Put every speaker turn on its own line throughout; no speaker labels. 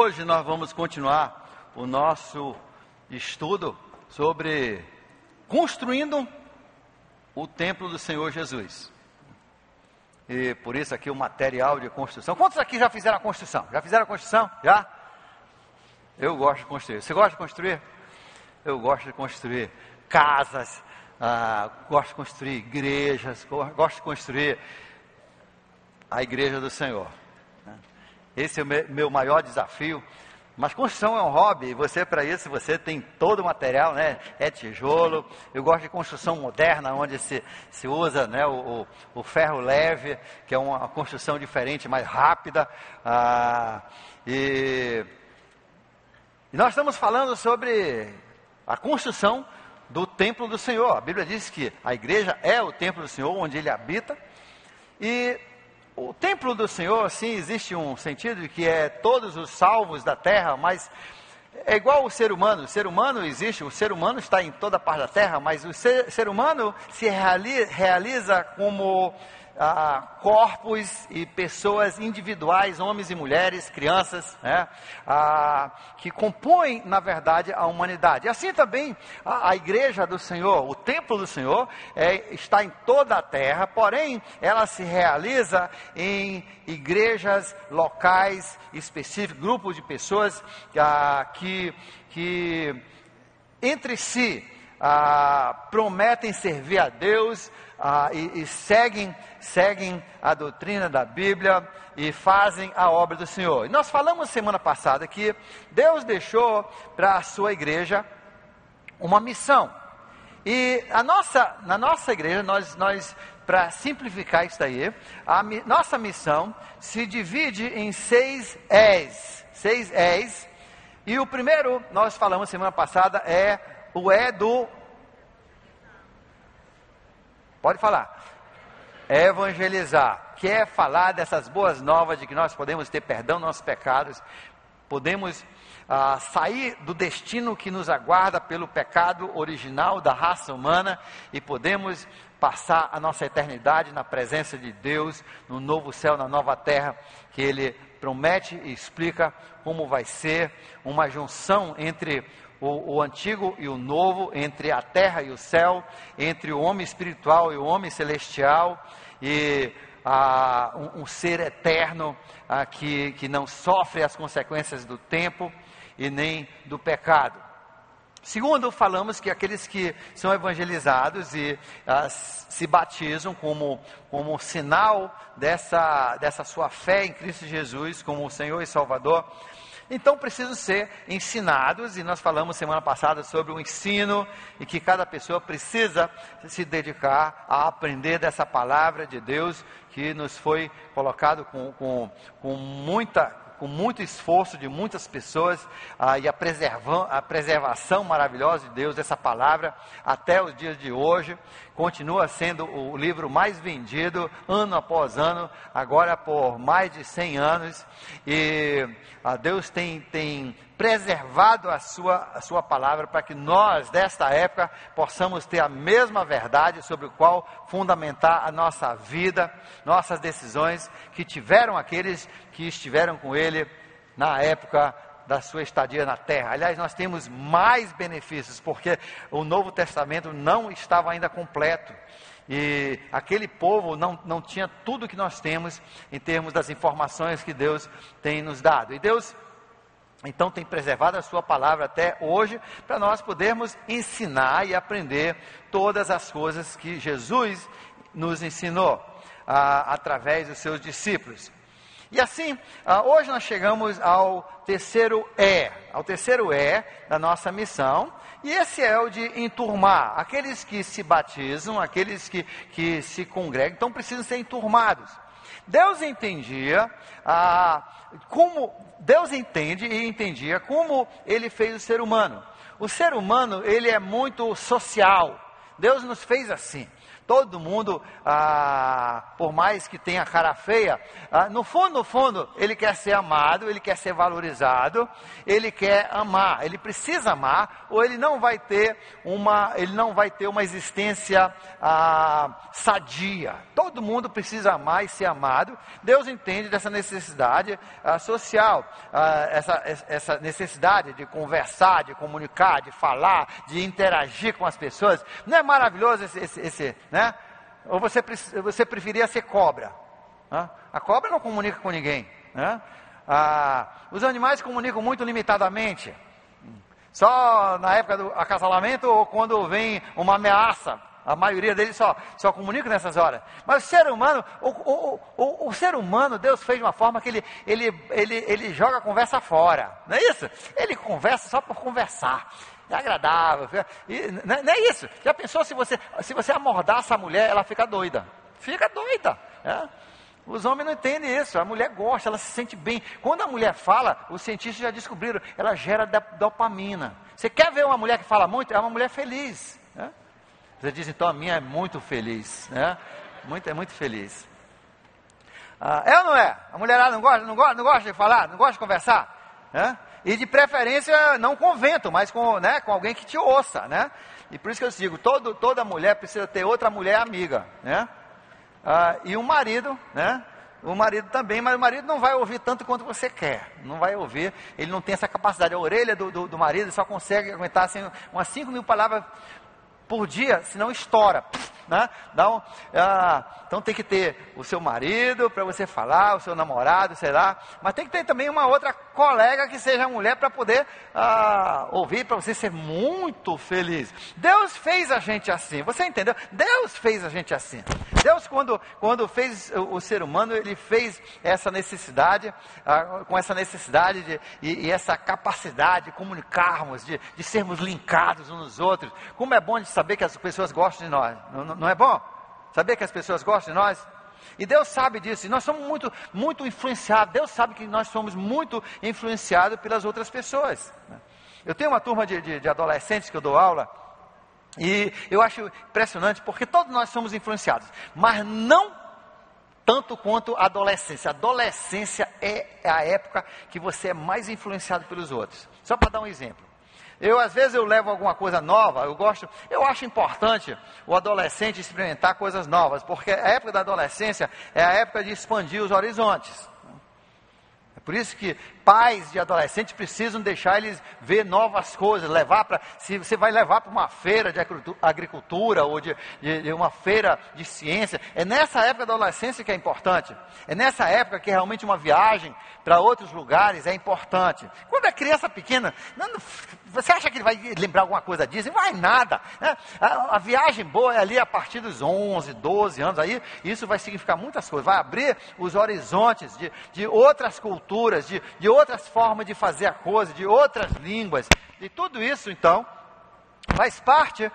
Hoje nós vamos continuar o nosso estudo sobre construindo o templo do Senhor Jesus. E por isso aqui o material de construção. Quantos aqui já fizeram a construção? Já fizeram a construção? Já? Eu gosto de construir. Você gosta de construir? Eu gosto de construir casas, gosto de construir igrejas, gosto de construir a igreja do Senhor. Esse é o meu maior desafio. Mas construção é um hobby, e você, para isso, você tem todo o material, né? É tijolo. Eu gosto de construção moderna, onde se usa, né, o ferro leve, que é uma construção diferente, mais rápida. E nós estamos falando sobre a construção do templo do Senhor. A Bíblia diz que a igreja é o templo do Senhor, onde Ele habita. E o templo do Senhor, sim, existe um sentido de que é todos os salvos da terra, mas é igual o ser humano. O ser humano existe, o ser humano está em toda parte da terra, mas o ser humano se realiza como corpos e pessoas individuais, homens e mulheres, crianças, né, que compõem, na verdade, a humanidade. E assim também a igreja do Senhor, o templo do Senhor, está em toda a terra, porém, ela se realiza em igrejas locais específicas, grupos de pessoas que entre si prometem servir a Deus, e seguem a doutrina da Bíblia e fazem a obra do Senhor. E nós falamos semana passada que Deus deixou para a sua igreja uma missão. E na nossa igreja, nós para simplificar isso daí, nossa missão se divide em 6 E's. E o primeiro, nós falamos semana passada, é o E do... Pode falar. Evangelizar, que é falar dessas boas novas de que nós podemos ter perdão dos nossos pecados, podemos sair do destino que nos aguarda pelo pecado original da raça humana e podemos passar a nossa eternidade na presença de Deus, no novo céu, na nova terra, que Ele promete e explica como vai ser uma junção entre o antigo e o novo, entre a terra e o céu, entre o homem espiritual e o homem celestial, e um ser eterno que não sofre as consequências do tempo e nem do pecado. Segundo, falamos que aqueles que são evangelizados e se batizam como sinal dessa sua fé em Cristo Jesus como o Senhor e Salvador, então precisam ser ensinados, e nós falamos semana passada sobre o ensino, e que cada pessoa precisa se dedicar a aprender dessa palavra de Deus, que nos foi colocado com muito esforço de muitas pessoas, e a preservação maravilhosa de Deus dessa palavra, até os dias de hoje, continua sendo o livro mais vendido, ano após ano, agora por mais de 100 anos, e Deus tem preservado a sua palavra, para que nós, desta época, possamos ter a mesma verdade sobre o qual fundamentar a nossa vida, nossas decisões, que tiveram aqueles que estiveram com Ele na época da sua estadia na terra. Aliás, nós temos mais benefícios, porque o Novo Testamento não estava ainda completo, e aquele povo não tinha tudo que nós temos, em termos das informações que Deus tem nos dado, e Deus então tem preservado a sua palavra até hoje, para nós podermos ensinar e aprender todas as coisas que Jesus nos ensinou, através dos seus discípulos. E assim, hoje nós chegamos ao terceiro E da nossa missão, e esse é o de enturmar. Aqueles que se batizam, aqueles que se congregam, então precisam ser enturmados. Deus entendia Deus entende e entendia como Ele fez o ser humano. O ser humano, ele é muito social. Deus nos fez assim. Todo mundo, por mais que tenha cara feia, no fundo, ele quer ser amado, ele quer ser valorizado, ele quer amar, ele precisa amar, ou ele não vai ter uma existência sadia. Todo mundo precisa amar e ser amado. Deus entende dessa necessidade social, essa necessidade de conversar, de comunicar, de falar, de interagir com as pessoas. Não é maravilhoso esse né? Ou você preferia ser cobra? Né? A cobra não comunica com ninguém, né? Os animais comunicam muito limitadamente, só na época do acasalamento ou quando vem uma ameaça. A maioria deles só comunica nessas horas. Mas o ser humano, o ser humano, Deus fez de uma forma que ele joga a conversa fora. Não é isso? Ele conversa só por conversar. É agradável. Não é isso. Já pensou se você amordaça a mulher, ela fica doida? Fica doida. É? Os homens não entendem isso. A mulher gosta, ela se sente bem. Quando a mulher fala, os cientistas já descobriram, ela gera dopamina. Você quer ver uma mulher que fala muito? É uma mulher feliz. Né? Você diz, então a minha é muito feliz, né? É muito feliz. É ou não é? A mulherada não gosta de falar, não gosta de conversar, né? E de preferência não com vento, mas com alguém que te ouça, né? E por isso que eu digo, toda mulher precisa ter outra mulher amiga, né? E um marido, né? O marido também, mas o marido não vai ouvir tanto quanto você quer. Não vai ouvir, ele não tem essa capacidade. A orelha do marido só consegue aguentar assim, umas 5.000 palavras por dia, senão estoura, né? Então tem que ter o seu marido para você falar, o seu namorado, sei lá, mas tem que ter também uma outra colega que seja mulher para poder ouvir, para você ser muito feliz. Deus fez a gente assim, você entendeu? Deus fez a gente assim. Deus, quando fez o ser humano, ele fez essa necessidade, com essa necessidade e essa capacidade de comunicarmos, de sermos linkados uns nos outros. Como é bom de saber que as pessoas gostam de nós, não é bom? Saber que as pessoas gostam de nós? E Deus sabe disso, e nós somos muito, muito influenciados. Deus sabe que nós somos muito influenciados pelas outras pessoas. Eu tenho uma turma de adolescentes que eu dou aula, e eu acho impressionante, porque todos nós somos influenciados, mas não tanto quanto a adolescência. A adolescência é a época que você é mais influenciado pelos outros. Só para dar um exemplo. Às vezes eu levo alguma coisa nova, eu acho importante o adolescente experimentar coisas novas, porque a época da adolescência é a época de expandir os horizontes. É por isso que pais de adolescentes precisam deixar eles ver novas coisas, se você vai levar para uma feira de agricultura ou de uma feira de ciência, é nessa época da adolescência que é importante, é nessa época que realmente uma viagem para outros lugares é importante. Quando é criança pequena, você acha que ele vai lembrar alguma coisa disso? Não vai nada, né? A viagem boa é ali a partir dos 11, 12 anos, aí isso vai significar muitas coisas, vai abrir os horizontes de outras culturas, de outras formas de fazer a coisa, de outras línguas, e tudo isso então faz parte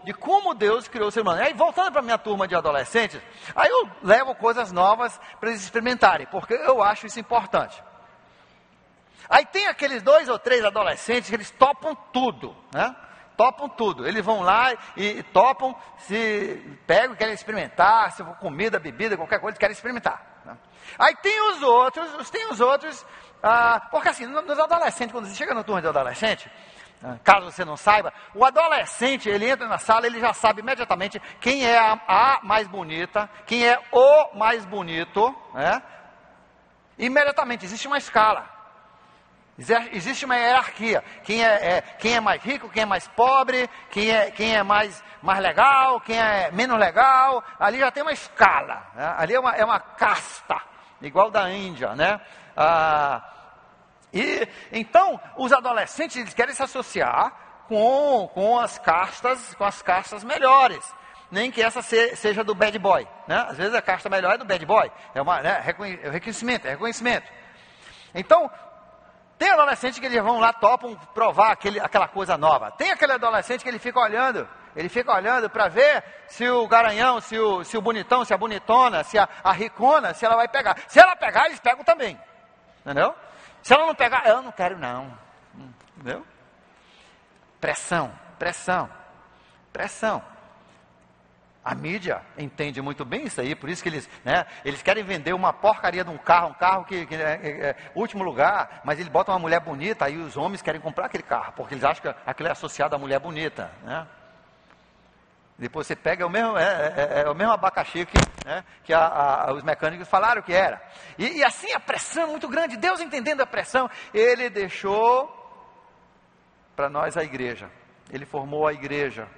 de como Deus criou o ser humano. Aí voltando para a minha turma de adolescentes, aí eu levo coisas novas para eles experimentarem, porque eu acho isso importante. Aí tem aqueles 2 ou 3 adolescentes que eles topam tudo, né? Topam tudo, eles vão lá e topam, se pegam, querem experimentar, se for comida, bebida, qualquer coisa, querem experimentar, né? Aí tem os outros, porque assim, nos adolescentes, quando você chega na turma de adolescente, caso você não saiba, o adolescente, ele entra na sala, ele já sabe imediatamente quem é a mais bonita, quem é o mais bonito, né? Imediatamente, existe uma escala. Existe uma hierarquia. Quem é mais rico, quem é mais pobre, quem é mais legal, quem é menos legal. Ali já tem uma escala, né? Ali é uma casta, igual da Índia, né? E então os adolescentes, eles querem se associar com as castas melhores. Nem que essa seja do bad boy, né? Às vezes a casta melhor é do bad boy. É reconhecimento. Então tem adolescentes que eles vão lá, topam provar aquela coisa nova. Tem aquele adolescente que ele fica olhando para ver se o garanhão, se o bonitão, se a bonitona, se a ricona, se ela vai pegar. Se ela pegar, eles pegam também. Entendeu? Se ela não pegar, eu não quero não. Entendeu? Pressão. Pressão. A mídia entende muito bem isso aí, por isso que eles querem vender uma porcaria de um carro que é último lugar, mas eles botam uma mulher bonita, aí os homens querem comprar aquele carro, porque eles acham que aquilo é associado à mulher bonita, né? Depois você pega o mesmo abacaxi que os mecânicos falaram que era. E assim a pressão é muito grande. Deus, entendendo a pressão, Ele deixou para nós a igreja. Ele formou a igreja.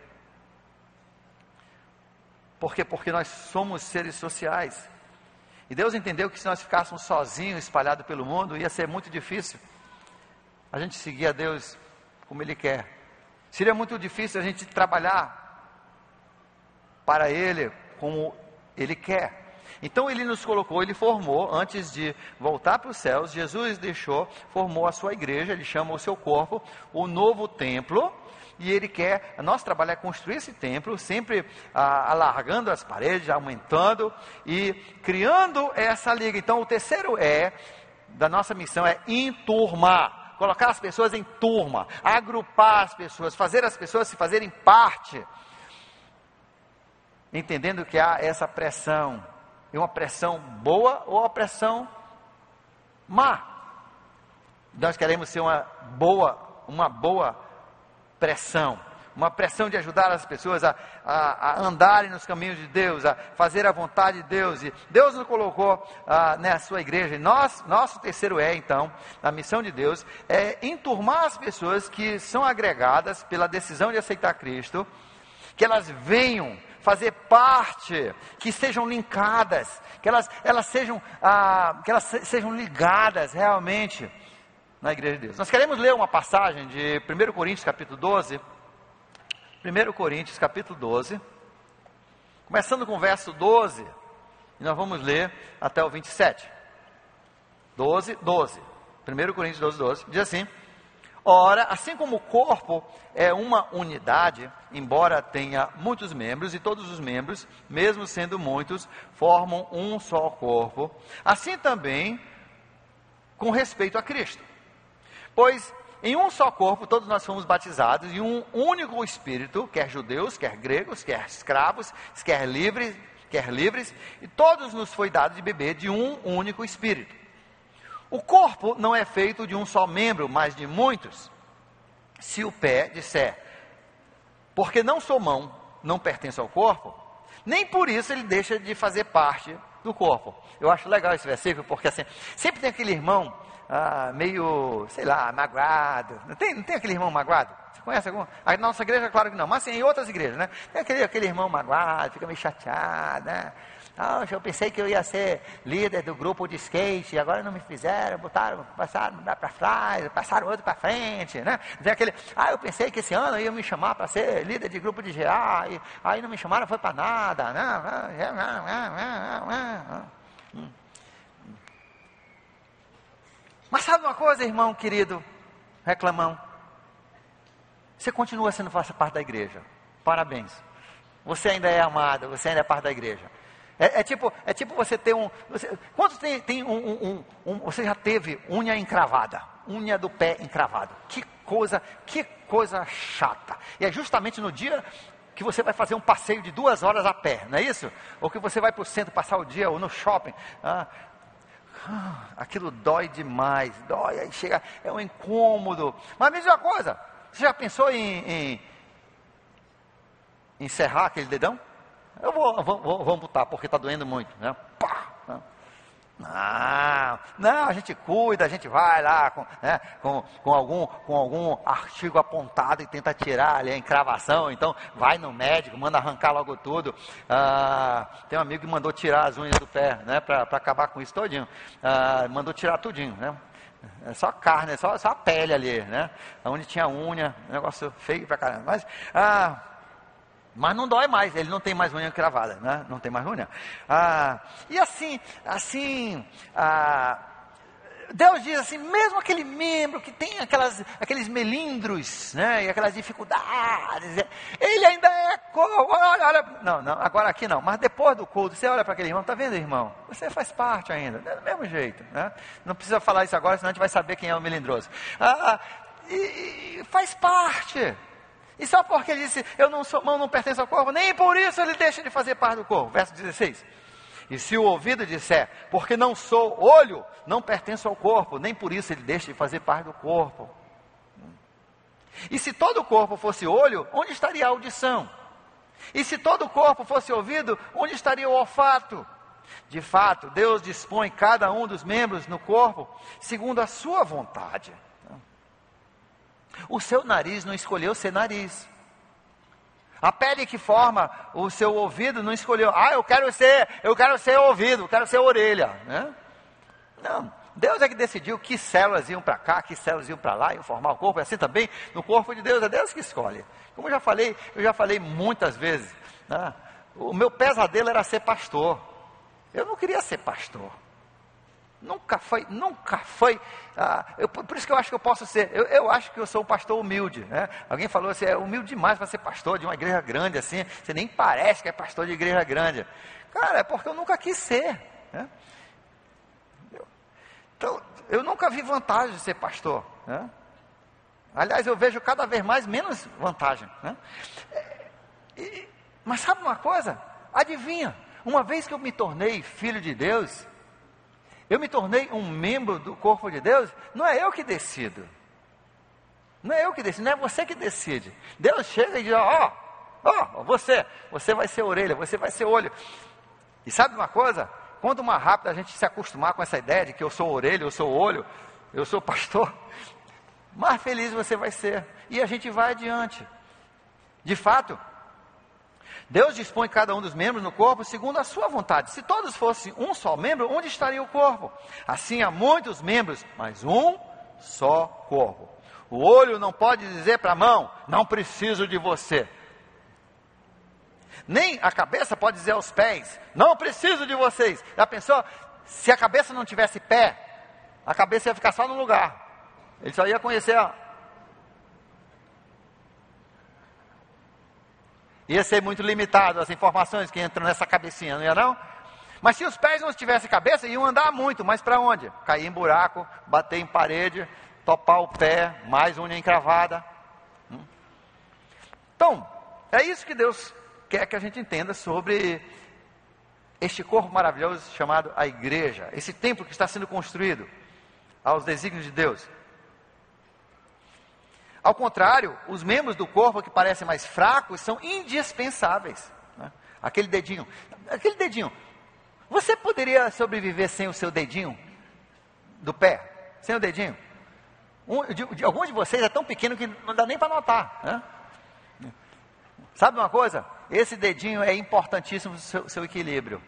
Por quê? Porque nós somos seres sociais. E Deus entendeu que se nós ficássemos sozinhos, espalhados pelo mundo, ia ser muito difícil a gente seguir a Deus como Ele quer. Seria muito difícil a gente trabalhar para Ele como Ele quer. Então Ele nos colocou, Ele formou, antes de voltar para os céus, Jesus formou a sua igreja, Ele chama o seu corpo, o novo templo, e Ele quer, nosso trabalho é construir esse templo, sempre alargando as paredes, aumentando e criando essa liga. Então o terceiro da nossa missão é enturmar, colocar as pessoas em turma, agrupar as pessoas, fazer as pessoas se fazerem parte, entendendo que há essa pressão, é uma pressão boa ou uma pressão má. Nós queremos ser uma boa pressão, uma pressão de ajudar as pessoas a andarem nos caminhos de Deus, a fazer a vontade de Deus. E Deus nos colocou na sua igreja. E nosso terceiro então, a missão de Deus, é enturmar as pessoas que são agregadas pela decisão de aceitar Cristo, que elas venham fazer parte, que sejam linkadas, que elas sejam ligadas realmente na igreja de Deus. Nós queremos ler uma passagem de 1 Coríntios capítulo 12, 1 Coríntios capítulo 12, começando com o verso 12, e nós vamos ler até o 27, 12, 1 Coríntios 12, 12, diz assim: ora, assim como o corpo é uma unidade, embora tenha muitos membros, e todos os membros, mesmo sendo muitos, formam um só corpo, assim também com respeito a Cristo. Pois em um só corpo todos nós fomos batizados, em um único Espírito, quer judeus, quer gregos, quer escravos, quer livres, e todos nos foi dado de beber de um único Espírito. O corpo não é feito de um só membro, mas de muitos. Se o pé disser, porque não sou mão, não pertence ao corpo, nem por isso ele deixa de fazer parte do corpo. Eu acho legal esse versículo, porque assim, sempre tem aquele irmão meio, sei lá, magoado. Não tem aquele irmão magoado? Você conhece algum? A nossa igreja, claro que não, mas assim, em outras igrejas, né? Tem aquele irmão magoado, fica meio chateado, né? Eu pensei que eu ia ser líder do grupo de skate, agora não me fizeram, passaram para trás, passaram outro para frente, né? Tem aquele, eu pensei que esse ano ia me chamar para ser líder de grupo de GA, e aí não me chamaram, foi para nada, né? Mas sabe uma coisa, irmão querido, reclamão? Você continua sendo parte da igreja. Parabéns. Você ainda é amado, você ainda é parte da igreja. É tipo você ter quantos tem você já teve unha encravada? Unha do pé encravada. Que coisa chata. E é justamente no dia que você vai fazer um passeio de 2 horas a pé, não é isso? Ou que você vai para o centro passar o dia, ou no shopping. Aquilo dói demais, aí chega, é um incômodo. Mas me diz uma coisa, você já pensou em serrar aquele dedão? Eu vou amputar, porque está doendo muito, né? Não, a gente cuida, a gente vai lá com algum artigo apontado e tenta tirar ali a encravação, então vai no médico, manda arrancar logo tudo. Tem um amigo que mandou tirar as unhas do pé, né, para acabar com isso todinho, mandou tirar tudinho, né? É só carne, só a pele ali, né? Onde tinha unha, negócio feio pra caramba, mas não dói mais, ele não tem mais unha cravada, né? Não tem mais unha. E assim, Deus diz assim, mesmo aquele membro que tem aqueles melindros, né? E aquelas dificuldades, ele ainda é olha, não, agora aqui não, mas depois do culto, você olha para aquele irmão, está vendo, irmão? Você faz parte ainda, do mesmo jeito, né? Não precisa falar isso agora, senão a gente vai saber quem é o melindroso. E faz parte. E só porque ele disse, eu não sou mão, não pertenço ao corpo, nem por isso ele deixa de fazer parte do corpo. Verso 16. E se o ouvido disser, porque não sou olho, não pertenço ao corpo, nem por isso ele deixa de fazer parte do corpo. E se todo o corpo fosse olho, onde estaria a audição? E se todo o corpo fosse ouvido, onde estaria o olfato? De fato, Deus dispõe cada um dos membros no corpo segundo a sua vontade. O seu nariz não escolheu ser nariz. A pele que forma o seu ouvido não escolheu, eu quero ser ouvido, quero ser orelha, né? Não, Deus é que decidiu que células iam para cá, que células iam para lá, iam formar o corpo, e assim também no corpo de Deus, é Deus que escolhe. Como eu já falei muitas vezes, né? O meu pesadelo era ser pastor. Eu não queria ser pastor. Nunca foi. Por isso que eu acho que eu posso ser. Eu acho que eu sou um pastor humilde, né? Alguém falou assim, é humilde demais para ser pastor de uma igreja grande assim. Você nem parece que é pastor de igreja grande. Cara, é porque eu nunca quis ser, né? Então, eu nunca vi vantagem de ser pastor, né? Aliás, eu vejo cada vez menos vantagem, né? Mas sabe uma coisa? Adivinha? Uma vez que eu me tornei filho de Deus, eu me tornei um membro do corpo de Deus, não é eu que decido. Não é eu que decido, não é você que decide. Deus chega e diz, você vai ser orelha, você vai ser olho. E sabe uma coisa? Quanto mais rápido a gente se acostumar com essa ideia de que eu sou orelha, eu sou olho, eu sou pastor, mais feliz você vai ser. E a gente vai adiante. De fato, Deus dispõe cada um dos membros no corpo segundo a sua vontade. Se todos fossem um só membro, onde estaria o corpo? Assim há muitos membros, mas um só corpo. O olho não pode dizer para a mão, não preciso de você. Nem a cabeça pode dizer aos pés, não preciso de vocês. Já pensou? Se a cabeça não tivesse pé, a cabeça ia ficar só no lugar. Ele só ia conhecer ia ser muito limitado as informações que entram nessa cabecinha, não ia não? Mas se os pés não tivessem cabeça, iam andar muito, mas para onde? Cair em buraco, bater em parede, topar o pé, mais unha encravada. Então, é isso que Deus quer que a gente entenda sobre este corpo maravilhoso chamado a igreja, esse templo que está sendo construído aos desígnios de Deus. Ao contrário, os membros do corpo que parecem mais fracos são indispensáveis, né? Aquele dedinho, você poderia sobreviver sem o seu dedinho do pé? Sem o dedinho? Alguns de vocês é tão pequeno que não dá nem para notar, né? Sabe uma coisa? Esse dedinho é importantíssimo para o seu equilíbrio.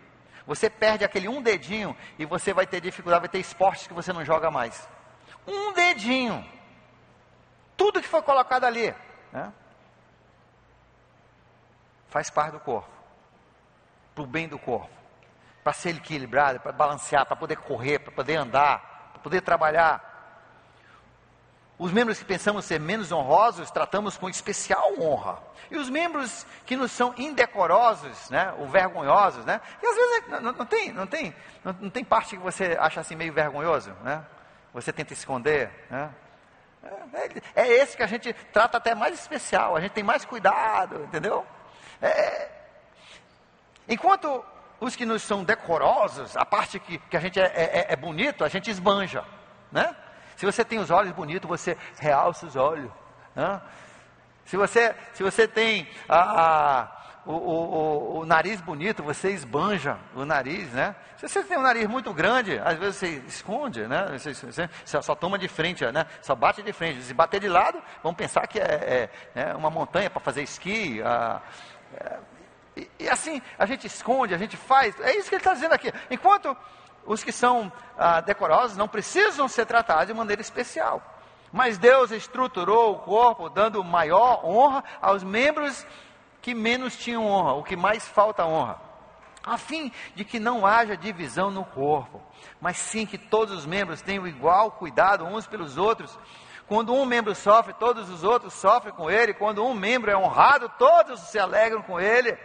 Você perde aquele um dedinho e você vai ter dificuldade, vai ter esportes que você não joga mais. Um dedinho. Tudo que foi colocado ali, né, faz parte do corpo, para o bem do corpo, para ser equilibrado, para balancear, para poder correr, para poder andar, para poder trabalhar. Os membros que pensamos ser menos honrosos, tratamos com especial honra. E os membros que nos são indecorosos, né, ou vergonhosos, né, e às vezes não tem parte que você acha assim meio vergonhoso, né, você tenta esconder, né. É esse que a gente trata até mais especial, a gente tem mais cuidado, entendeu? Enquanto os que nos são decorosos, a parte que a gente é bonito, a gente esbanja, né? Se você tem os olhos bonitos, você realça os olhos, né? Se você tem o nariz bonito, você esbanja o nariz, né? Se você tem um nariz muito grande, às vezes você esconde, né? Você só toma de frente, né? Só bate de frente. Se bater de lado, vão pensar que é uma montanha para fazer esqui. E assim, a gente esconde, a gente faz. É isso que ele está dizendo aqui. Enquanto os que são decorosos não precisam ser tratados de maneira especial. Mas Deus estruturou o corpo, dando maior honra aos membros que menos tinham honra, o que mais falta honra, a fim de que não haja divisão no corpo, mas sim que todos os membros tenham igual cuidado uns pelos outros. Quando um membro sofre, todos os outros sofrem com ele. Quando um membro é honrado, todos se alegram com ele.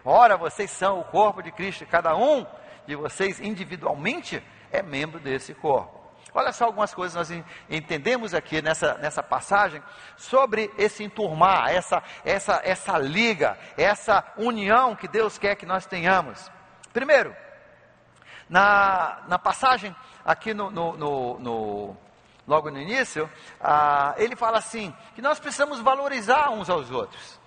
Ora, vocês são o corpo de Cristo, e cada um de vocês individualmente é membro desse corpo. Olha só algumas coisas nós entendemos aqui nessa passagem sobre esse enturmar, essa liga, essa união que Deus quer que nós tenhamos. Primeiro, na passagem aqui logo no início, ele fala assim, que nós precisamos valorizar uns aos outros.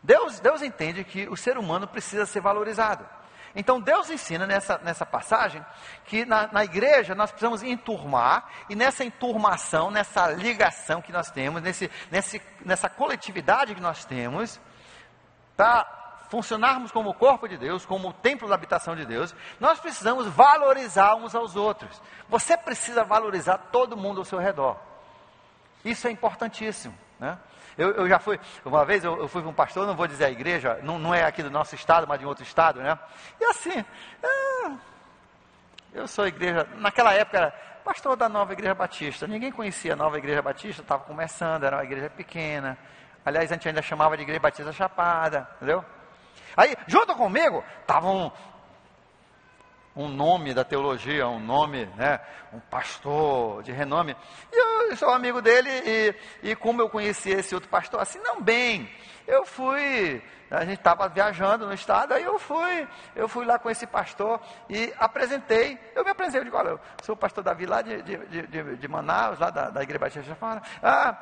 Deus entende que o ser humano precisa ser valorizado. Então Deus ensina nessa passagem que na igreja nós precisamos enturmar, e nessa enturmação, nessa ligação que nós temos, nessa coletividade que nós temos, para funcionarmos como o corpo de Deus, como o templo da habitação de Deus, nós precisamos valorizar uns aos outros. Você precisa valorizar todo mundo ao seu redor. Isso é importantíssimo, né? Eu já fui, uma vez eu fui com um pastor, não vou dizer a igreja, não é aqui do nosso estado, mas de um outro estado, né? E assim, eu sou igreja, naquela época era pastor da Nova Igreja Batista, ninguém conhecia a Nova Igreja Batista, estava começando, era uma igreja pequena, aliás a gente ainda chamava de Igreja Batista Chapada, entendeu? Aí, junto comigo, estava um nome da teologia, um nome, né, um pastor de renome, e eu sou amigo dele, e como eu conhecia esse outro pastor, assim, não bem, a gente estava viajando no estado, aí eu fui lá com esse pastor, e eu me apresentei, eu digo, olha, eu sou o pastor Davi lá de Manaus, lá da Igreja Batista de Chafara,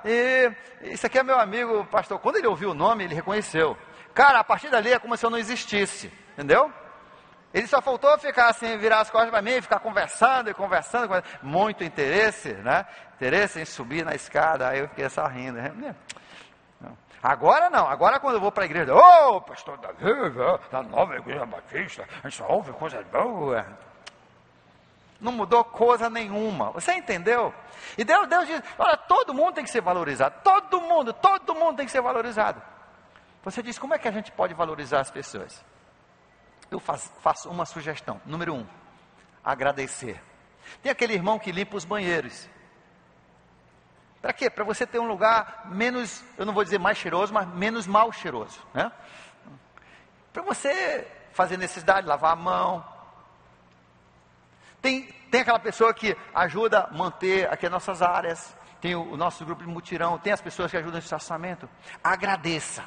e isso aqui é meu amigo pastor. Quando ele ouviu o nome, ele reconheceu. Cara, a partir dali é como se eu não existisse, entendeu? Ele só faltou ficar assim, virar as costas para mim, ficar conversando, muito interesse, né? Interesse em subir na escada, aí eu fiquei só rindo. Agora não, agora quando eu vou para a igreja, pastor Davi, da Nova Igreja Batista, a gente só ouve coisa boa. Não mudou coisa nenhuma, você entendeu? E Deus diz, olha, todo mundo tem que ser valorizado, todo mundo tem que ser valorizado. Você diz, como é que a gente pode valorizar as pessoas? Eu faço uma sugestão. Número 1, agradecer. Tem aquele irmão que limpa os banheiros. Para quê? Para você ter um lugar menos, eu não vou dizer mais cheiroso, mas menos mal cheiroso, né? Para você fazer necessidade, lavar a mão. Tem aquela pessoa que ajuda a manter aqui as nossas áreas. Tem o nosso grupo de mutirão. Tem as pessoas que ajudam no estacionamento. Agradeça.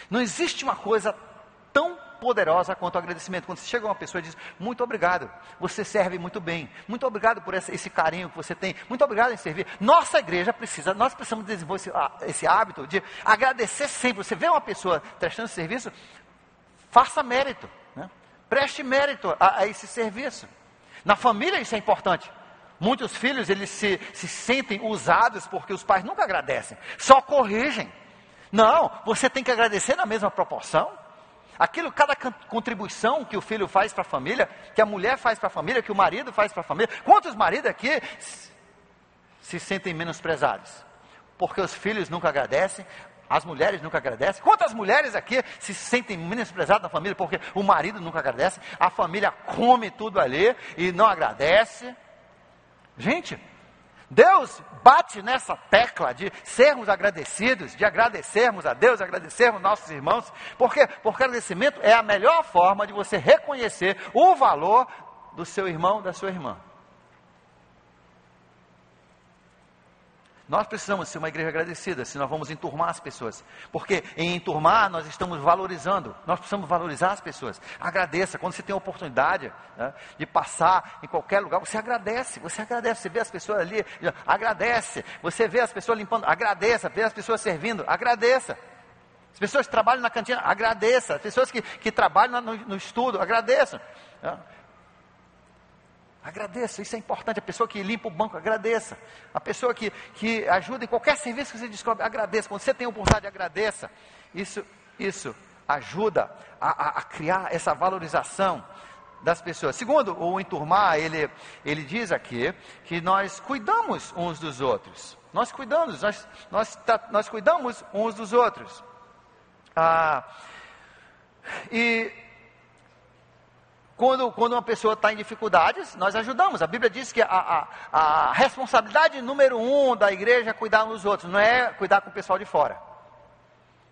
Não existe uma coisa tão poderosa quanto o agradecimento. Quando você chega a uma pessoa e diz, muito obrigado, você serve muito bem, muito obrigado por esse carinho que você tem, muito obrigado em servir. Nossa igreja nós precisamos desenvolver esse hábito de agradecer sempre. Você vê uma pessoa prestando serviço, faça mérito, né? Preste mérito a esse serviço. Na família isso é importante. Muitos filhos, eles se sentem usados porque os pais nunca agradecem, só corrigem. Não, você tem que agradecer na mesma proporção. Cada contribuição que o filho faz para a família, que a mulher faz para a família, que o marido faz para a família. Quantos maridos aqui se sentem menosprezados? Porque os filhos nunca agradecem, as mulheres nunca agradecem. Quantas mulheres aqui se sentem menosprezadas na família porque o marido nunca agradece, a família come tudo ali e não agradece? Gente, Deus bate nessa tecla de sermos agradecidos, de agradecermos a Deus, agradecermos nossos irmãos, porque agradecimento é a melhor forma de você reconhecer o valor do seu irmão, da sua irmã. Nós precisamos ser uma igreja agradecida, se nós vamos enturmar as pessoas. Porque em enturmar nós estamos valorizando. Nós precisamos valorizar as pessoas. Agradeça, quando você tem a oportunidade, né, de passar em qualquer lugar, você agradece. Você vê as pessoas ali, agradece. Você vê as pessoas limpando, agradeça. Vê as pessoas servindo, agradeça. As pessoas que trabalham na cantina, agradeça. As pessoas que trabalham no estudo, agradeçam. Agradeça, isso é importante. A pessoa que limpa o banco, agradeça. A pessoa que ajuda em qualquer serviço que você descobre, agradeça. Quando você tem a oportunidade, agradeça. Isso ajuda a criar essa valorização das pessoas. Segundo, o enturmar, ele diz aqui que nós cuidamos uns dos outros. Nós cuidamos uns dos outros. Quando uma pessoa está em dificuldades, nós ajudamos. A Bíblia diz que a responsabilidade número 1 da igreja é cuidar uns dos outros, não é cuidar com o pessoal de fora.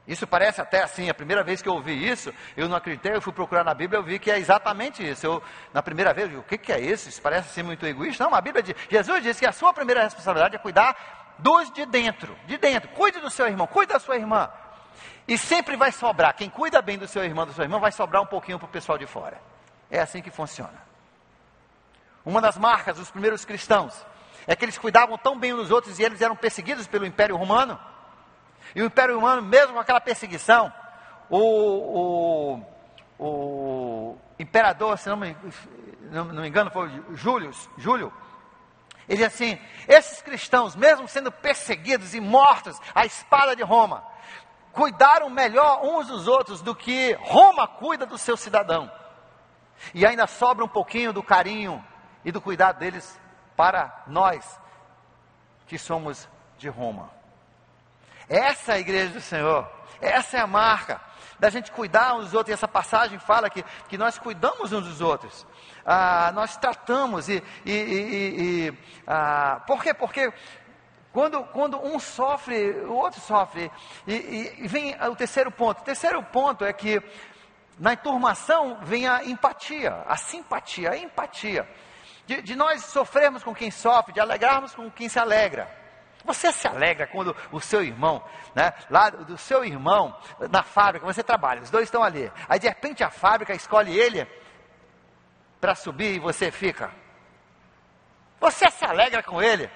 Isso parece até assim, a primeira vez que eu ouvi isso, eu não acreditei, eu fui procurar na Bíblia, eu vi que é exatamente isso. Na primeira vez, eu digo, o que é isso? Isso parece assim muito egoísta. Não, a Bíblia diz, Jesus disse que a sua primeira responsabilidade é cuidar dos de dentro. Cuide do seu irmão, cuide da sua irmã. E sempre vai sobrar, quem cuida bem do seu irmão, da sua irmã, vai sobrar um pouquinho para o pessoal de fora. É assim que funciona. Uma das marcas dos primeiros cristãos é que eles cuidavam tão bem uns dos outros e eles eram perseguidos pelo Império Romano. E o Império Romano, mesmo com aquela perseguição, o imperador, se não me engano, foi Júlio, ele disse assim, esses cristãos, mesmo sendo perseguidos e mortos à espada de Roma, cuidaram melhor uns dos outros do que Roma cuida do seu cidadão. E ainda sobra um pouquinho do carinho e do cuidado deles para nós, que somos de Roma. Essa é a igreja do Senhor, essa é a marca da gente cuidar uns dos outros. E essa passagem fala que nós cuidamos uns dos outros, nós tratamos por quê? Porque quando um sofre, o outro sofre. E vem o terceiro ponto é que na enturmação vem a empatia, a simpatia, a empatia, de nós sofrermos com quem sofre, de alegrarmos com quem se alegra. Você se alegra quando o seu irmão, né, lá do seu irmão, na fábrica, você trabalha, os dois estão ali. Aí de repente a fábrica escolhe ele para subir e você fica. Você se alegra com ele,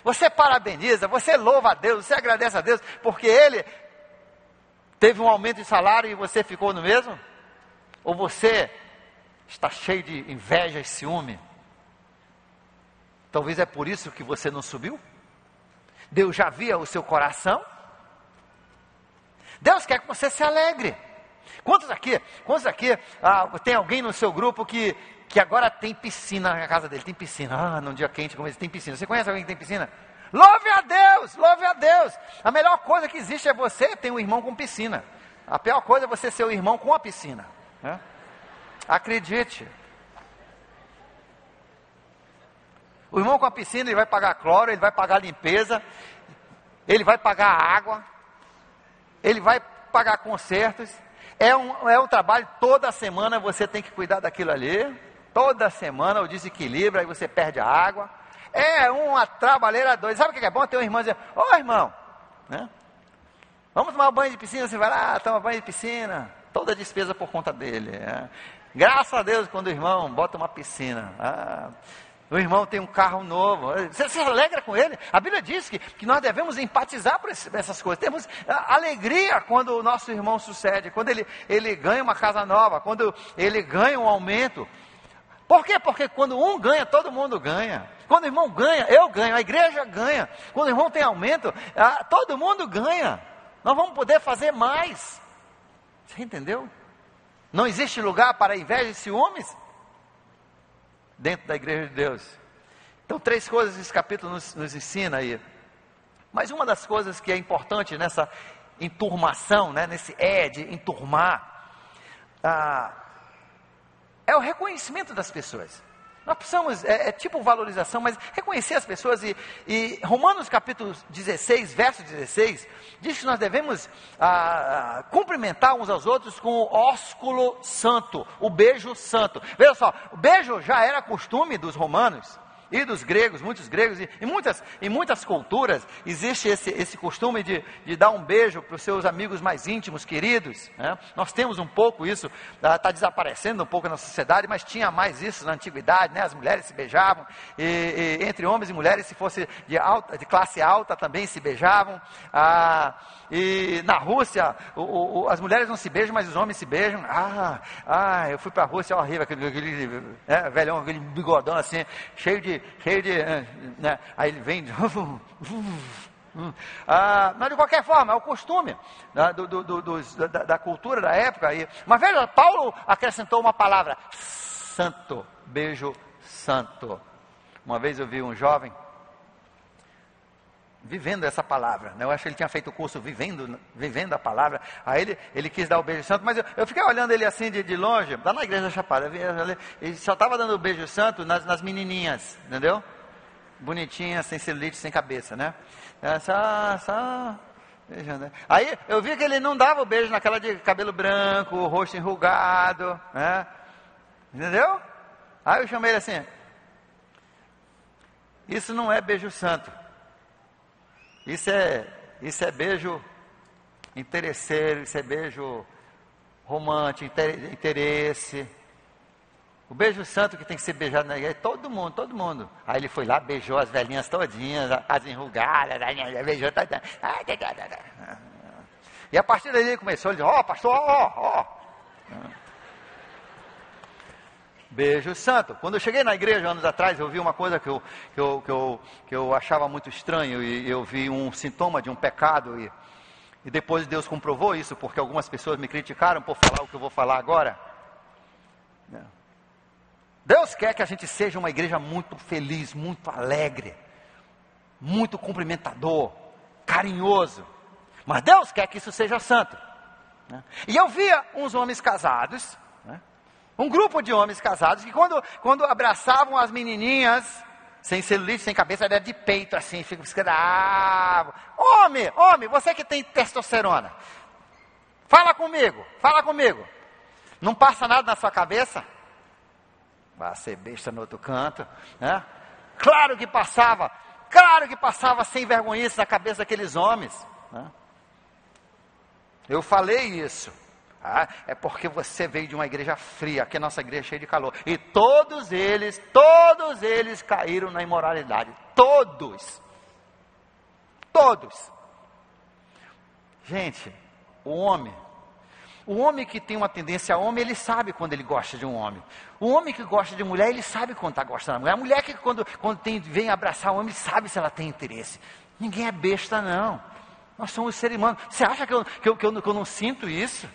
você parabeniza, você louva a Deus, você agradece a Deus, porque ele teve um aumento de salário e você ficou no mesmo? Ou você está cheio de inveja e ciúme? Talvez é por isso que você não subiu? Deus já via o seu coração. Deus quer que você se alegre. Quantos aqui tem alguém no seu grupo que agora tem piscina na casa dele? Tem piscina. Num dia quente como esse tem piscina. Você conhece alguém que tem piscina? Louve a Deus, louve a Deus. A melhor coisa que existe é você ter um irmão com piscina. A pior coisa é você ser o irmão com a piscina, né? Acredite. O irmão com a piscina, ele vai pagar cloro, ele vai pagar limpeza, ele vai pagar água, ele vai pagar consertos. É um trabalho, toda semana você tem que cuidar daquilo ali. Toda semana o desequilíbrio, aí você perde a água. É uma trabalheira doida. Sabe o que é bom? Ter um irmão dizer, ô irmão, né? Vamos tomar banho de piscina. Você vai lá, toma banho de piscina. Toda a despesa por conta dele. Graças a Deus quando o irmão bota uma piscina. O irmão tem um carro novo, você se alegra com ele. A Bíblia diz que nós devemos empatizar por essas coisas. Temos alegria quando o nosso irmão sucede, quando ele ganha uma casa nova, quando ele ganha um aumento. Por quê? Porque quando um ganha, todo mundo ganha. Quando o irmão ganha, eu ganho, a igreja ganha. Quando o irmão tem aumento, todo mundo ganha. Nós vamos poder fazer mais. Você entendeu? Não existe lugar para inveja e ciúmes dentro da igreja de Deus. Então 3 coisas esse capítulo nos ensina aí. Mas uma das coisas que é importante nessa enturmação, né, nesse de enturmar, é o reconhecimento das pessoas. Nós precisamos, tipo valorização, mas reconhecer as pessoas. E Romanos capítulo 16, verso 16, diz que nós devemos cumprimentar uns aos outros com o ósculo santo, o beijo santo. Veja só, o beijo já era costume dos romanos e dos gregos, muitos gregos, e em muitas culturas existe esse costume de dar um beijo para os seus amigos mais íntimos, queridos, né? Nós temos um pouco isso, está desaparecendo um pouco na sociedade, mas tinha mais isso na antiguidade, né? As mulheres se beijavam, e entre homens e mulheres, se fosse de classe alta, também se beijavam. E na Rússia, as mulheres não se beijam, mas os homens se beijam. Eu fui para a Rússia, horrível, aquele velhão, aquele bigodão assim, cheio de né? Aí ele vem mas de qualquer forma, é o costume da cultura da época. Mas veja, Paulo acrescentou uma palavra, santo, beijo santo. Uma vez eu vi um jovem vivendo essa palavra, né? Eu acho que ele tinha feito o curso vivendo a palavra. Aí ele quis dar o beijo santo, mas eu fiquei olhando ele assim de longe, lá na igreja da Chapada, ele só estava dando o beijo santo nas menininhas, entendeu? Bonitinhas, sem celulite, sem cabeça, né? Beijando. Aí eu vi que ele não dava o beijo naquela de cabelo branco, rosto enrugado, né? Entendeu? Aí eu chamei ele assim: isso não é beijo santo. Isso é beijo interesseiro, isso é beijo romântico, interesse. O beijo santo que tem que ser beijado na igreja, todo mundo, todo mundo. Aí ele foi lá, beijou as velhinhas todinhas, as enrugadas, beijou. E a partir daí ele começou, ele disse: ó, pastor, ó. Beijo santo. Quando eu cheguei na igreja anos atrás, eu vi uma coisa que eu achava muito estranho, e eu vi um sintoma de um pecado, e depois Deus comprovou isso, porque algumas pessoas me criticaram por falar o que eu vou falar agora. Deus quer que a gente seja uma igreja muito feliz, muito alegre, muito cumprimentador, carinhoso, mas Deus quer que isso seja santo. E eu via uns homens casados, um grupo de homens casados, que quando abraçavam as menininhas, sem celulite, sem cabeça, era de peito assim, fica bravo. Homem, você que tem testosterona, fala comigo. Não passa nada na sua cabeça? Vai ser besta no outro canto, né? Claro que passava sem vergonhice na cabeça daqueles homens, né? Eu falei isso. É porque você veio de uma igreja fria, aqui a nossa igreja é cheia de calor. E todos eles caíram na imoralidade. Todos. Gente, o homem que tem uma tendência a homem, ele sabe quando ele gosta de um homem. O homem que gosta de mulher, ele sabe quando está gostando da mulher. A mulher que quando vem abraçar o homem, sabe se ela tem interesse. Ninguém é besta, não. Nós somos seres humanos. Você acha que eu não sinto isso?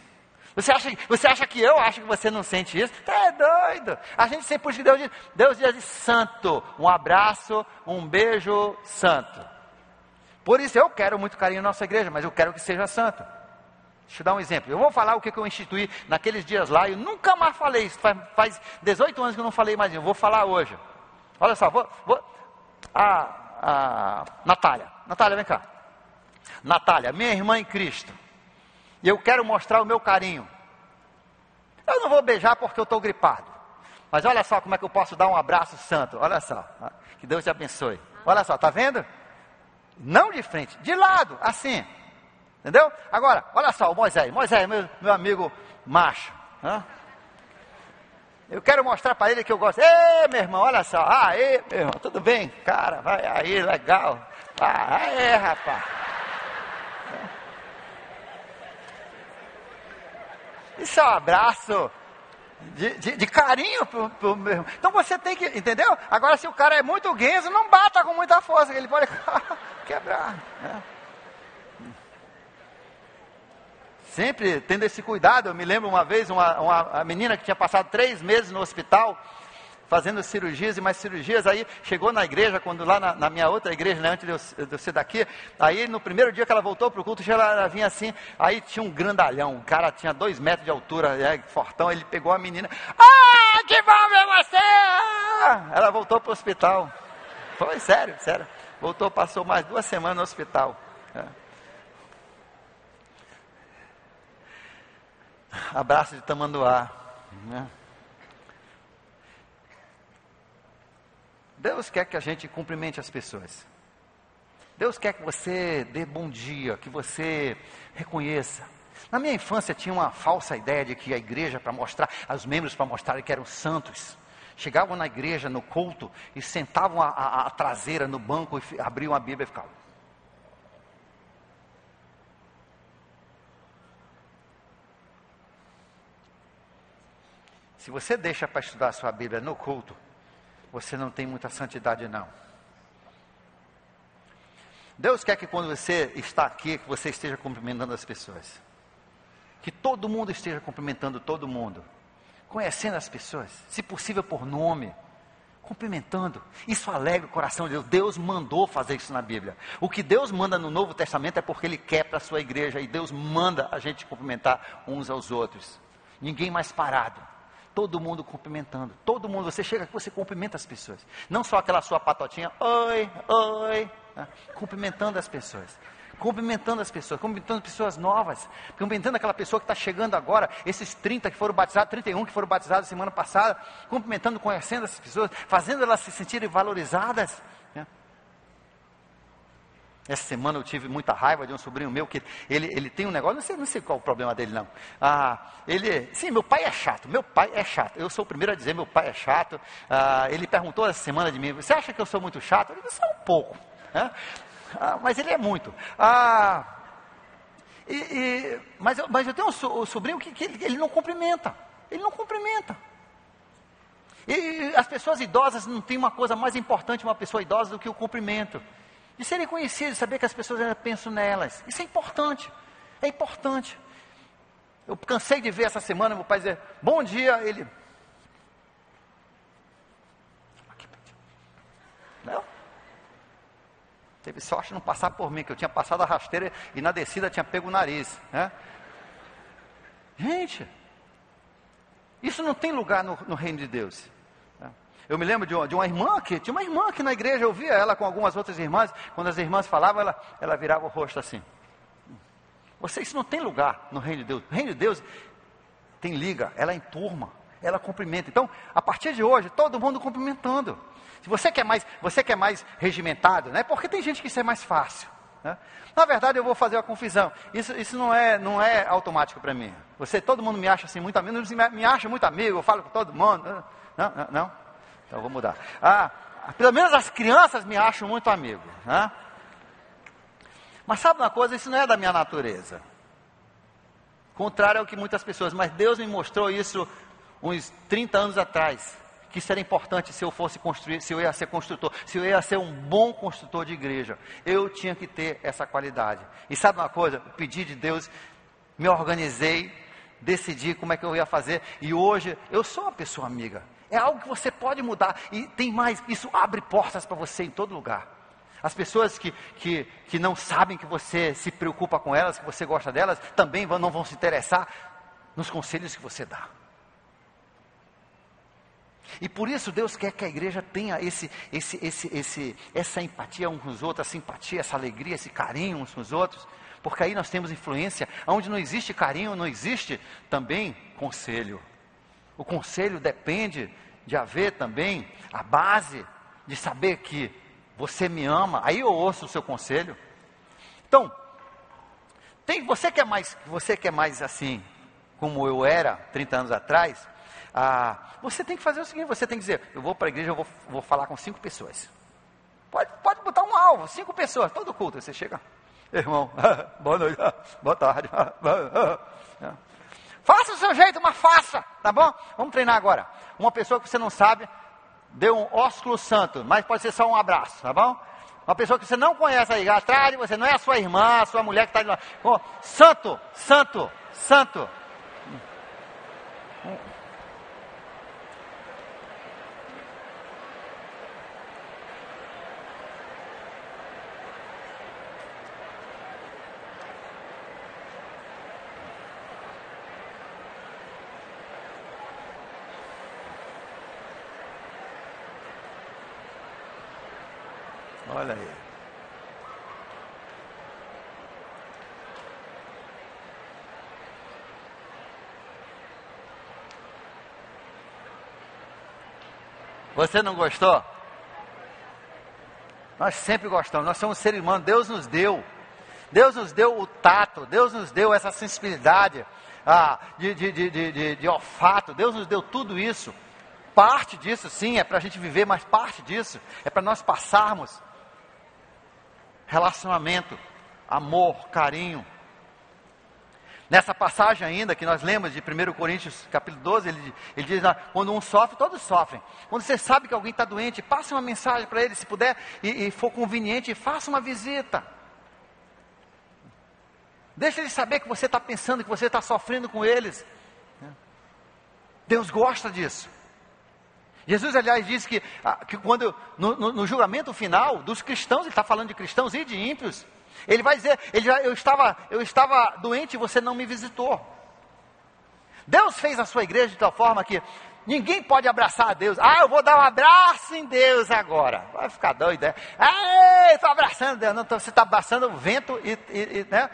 Você acha que eu acho que você não sente isso? É doido. A gente sempre, por isso que Deus diz santo. Um abraço, um beijo santo. Por isso eu quero muito carinho na nossa igreja, mas eu quero que seja santo. Deixa eu dar um exemplo. Eu vou falar o que eu instituí naqueles dias lá. Eu nunca mais falei isso. Faz 18 anos que eu não falei mais isso. Eu vou falar hoje. Olha só. Natália, vem cá. Natália, minha irmã em Cristo. E eu quero mostrar o meu carinho. Eu não vou beijar porque eu estou gripado. Mas olha só como é que eu posso dar um abraço santo. Olha só. Que Deus te abençoe. Olha só, tá vendo? Não de frente, de lado, assim. Entendeu? Agora, olha só, o Moisés, meu amigo macho. Eu quero mostrar para ele que eu gosto. Ei, meu irmão, olha só. Aí, meu irmão, tudo bem? Cara, vai aí, legal. Aê, rapaz. Isso é um abraço de carinho pro meu irmão. Então você tem que, entendeu? Agora, se o cara é muito guenzo, não bata com muita força, que ele pode quebrar, né? Sempre tendo esse cuidado. Eu me lembro uma vez, uma menina que tinha passado 3 meses no hospital, fazendo cirurgias e mais cirurgias, aí chegou na igreja, quando lá na minha outra igreja, né, antes de eu ser daqui, aí no primeiro dia que ela voltou para o culto, ela vinha assim, aí tinha um grandalhão, um cara tinha 2 metros de altura, fortão, ele pegou a menina, que bom ver você! Ela voltou para o hospital. Foi sério, voltou, passou mais 2 semanas no hospital. Abraço de tamanduá, né? Deus quer que a gente cumprimente as pessoas. Deus quer que você dê bom dia, que você reconheça. Na minha infância tinha uma falsa ideia de que a igreja, os membros para mostrarem que eram santos, chegavam na igreja, no culto, e sentavam a traseira no banco, e abriam a Bíblia e ficavam. Se você deixa para estudar a sua Bíblia no culto, você não tem muita santidade, não. Deus quer que quando você está aqui, que você esteja cumprimentando as pessoas. Que todo mundo esteja cumprimentando todo mundo. Conhecendo as pessoas, se possível por nome. Cumprimentando. Isso alegra o coração de Deus. Deus mandou fazer isso na Bíblia. O que Deus manda no Novo Testamento é porque Ele quer para a sua igreja. E Deus manda a gente cumprimentar uns aos outros. Ninguém mais parado. Todo mundo cumprimentando, todo mundo, você chega aqui, você cumprimenta as pessoas, não só aquela sua patotinha, oi, né? Cumprimentando as pessoas, cumprimentando as pessoas, cumprimentando pessoas novas, cumprimentando aquela pessoa que está chegando agora, esses 30 que foram batizados, 31 que foram batizados semana passada, cumprimentando, conhecendo essas pessoas, fazendo elas se sentirem valorizadas, né? Essa semana eu tive muita raiva de um sobrinho meu, que ele tem um negócio, não sei qual o problema dele não. Sim, meu pai é chato, eu sou o primeiro a dizer, meu pai é chato. Ele perguntou essa semana de mim, você acha que eu sou muito chato? Eu disse, só um pouco, né? Mas ele é muito. Mas eu tenho um sobrinho que ele não cumprimenta, E as pessoas idosas não tem uma coisa mais importante uma pessoa idosa do que o cumprimento. De serem conhecidos, saber que as pessoas ainda pensam nelas. Isso é importante. Eu cansei de ver essa semana meu pai dizer, bom dia, ele... Não. Teve sorte de não passar por mim, que eu tinha passado a rasteira e na descida tinha pego o nariz, né? Gente, isso não tem lugar no reino de Deus. Eu me lembro de uma irmã, tinha uma irmã aqui na igreja, eu via ela com algumas outras irmãs, quando as irmãs falavam, ela virava o rosto assim. Isso não tem lugar no reino de Deus. O reino de Deus tem liga, ela enturma, ela cumprimenta. Então, a partir de hoje, todo mundo cumprimentando. Se você quer mais regimentado, né? Porque tem gente que isso é mais fácil, né? Na verdade, eu vou fazer uma confusão. Isso não é automático para mim. Todo mundo me acha assim muito amigo, me acha muito amigo, eu falo com todo mundo. Não. Então eu vou mudar. Pelo menos as crianças me acham muito amigo, né? Mas sabe uma coisa, isso não é da minha natureza. Contrário ao que muitas pessoas, mas Deus me mostrou isso uns 30 anos atrás, que isso era importante se eu fosse construir, se eu ia ser construtor, se eu ia ser um bom construtor de igreja, eu tinha que ter essa qualidade. E sabe uma coisa, eu pedi de Deus, me organizei, decidi como é que eu ia fazer, e hoje eu sou uma pessoa amiga. É algo que você pode mudar, e tem mais, isso abre portas para você em todo lugar. As pessoas que não sabem que você se preocupa com elas, que você gosta delas, também não vão se interessar nos conselhos que você dá. E por isso Deus quer que a igreja tenha essa empatia uns com os outros, essa simpatia, essa alegria, esse carinho uns com os outros, porque aí nós temos influência. Onde não existe carinho, não existe também conselho. O conselho depende de haver também a base de saber que você me ama, aí eu ouço o seu conselho. Então, você que é mais assim, como eu era 30 anos atrás, você tem que fazer o seguinte, você tem que dizer, eu vou para a igreja, eu vou falar com 5 pessoas. Pode botar um alvo, 5 pessoas, todo culto, você chega, irmão, boa noite, boa tarde, faça o seu jeito, mas faça, tá bom? Vamos treinar agora. Uma pessoa que você não sabe, dê um ósculo santo, mas pode ser só um abraço, tá bom? Uma pessoa que você não conhece aí, atrás de você, não é a sua irmã, a sua mulher que está ali lá. Santo, santo, santo. Olha aí. Você não gostou? Nós sempre gostamos, nós somos seres humanos, Deus nos deu o tato, Deus nos deu essa sensibilidade de olfato, Deus nos deu tudo isso. Parte disso sim, é para a gente viver, mas parte disso é para nós passarmos relacionamento, amor, carinho. Nessa passagem ainda, que nós lemos de 1 Coríntios capítulo 12, ele diz, quando um sofre, todos sofrem. Quando você sabe que alguém está doente, passe uma mensagem para ele, se puder, e for conveniente, faça uma visita. Deixa ele saber que você está pensando, que você está sofrendo com eles. Deus gosta disso. Jesus, aliás, disse que quando, no julgamento final dos cristãos, ele está falando de cristãos e de ímpios, ele vai dizer, eu estava doente e você não me visitou. Deus fez a sua igreja de tal forma que Ninguém pode abraçar a Deus. Ah, eu vou dar um abraço em Deus agora. Vai ficar doido, né? Ah, estou abraçando Deus. Não, você está abraçando o vento né?